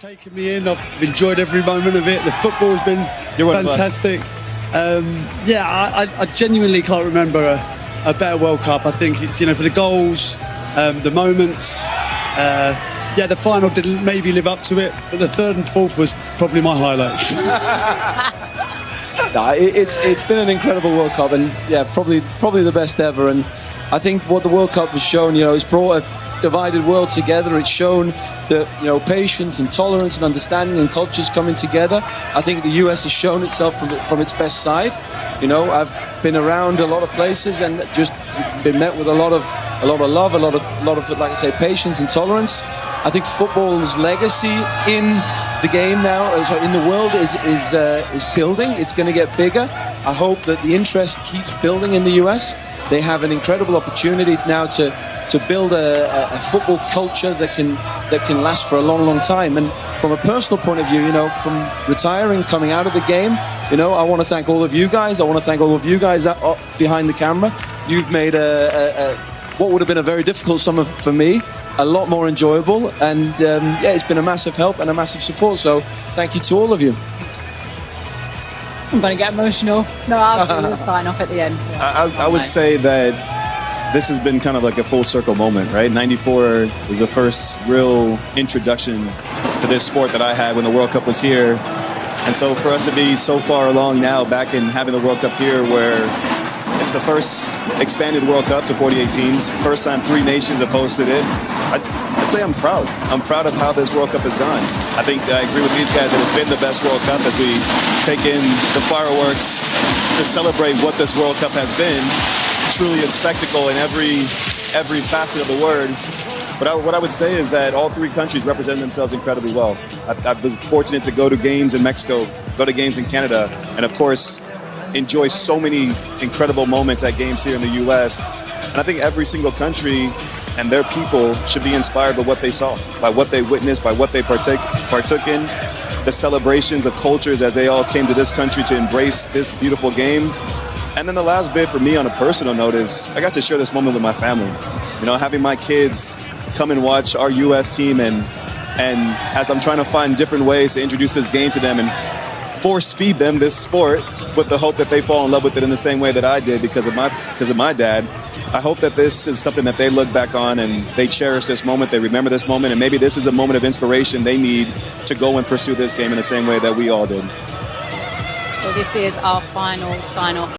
taken me in. I've enjoyed every moment of it. The football has been fantastic. I genuinely can't remember a better World Cup. I think it's, for the goals, the moments. The final didn't maybe live up to it, but the third and fourth was probably my highlights. It's been an incredible World Cup, and probably the best ever. And I think what the World Cup has shown, it's brought a divided world together. It's shown that patience and tolerance and understanding and cultures coming together. I think the US has shown itself from its best side. I've been around a lot of places and just been met with a lot of love, a lot of like I say, patience and tolerance. I think football's legacy in the game now, in the world, is building. It's going to get bigger. I hope that the interest keeps building in the US. They have an incredible opportunity now to build a football culture that can last for a long time. And from a personal point of view, from retiring, coming out of the game, I want to thank all of you guys. I want to thank all of you guys up behind the camera. You've made what would have been a very difficult summer for me a lot more enjoyable, and it's been a massive help and a massive support. So thank you to all of you. I'm going to get emotional. No, I'll sign off at the end. I would say that this has been kind of like a full circle moment, right? 94 was the first real introduction to this sport that I had when the World Cup was here. And so for us to be so far along now, back in having the World Cup here, where it's the first expanded World Cup to 48 teams, first time 3 nations have hosted it, I'd say I'm proud. I'm proud of how this World Cup has gone. I think I agree with these guys that it's been the best World Cup as we take in the fireworks to celebrate what this World Cup has been. Truly a spectacle in every facet of the word. But what I would say is that all 3 countries represented themselves incredibly well. I was fortunate to go to games in Mexico, go to games in Canada, and of course, enjoy so many incredible moments at games here in the US. And I think every single country and their people should be inspired by what they saw, by what they witnessed, by what they partook in, the celebrations of cultures as they all came to this country to embrace this beautiful game. And then the last bit for me on a personal note is I got to share this moment with my family. Having my kids come and watch our US team, and as I'm trying to find different ways to introduce this game to them and force feed them this sport with the hope that they fall in love with it in the same way that I did because of my dad. I hope that this is something that they look back on and they cherish this moment, they remember this moment, and maybe this is a moment of inspiration they need to go and pursue this game in the same way that we all did. Well, this is our final sign-off.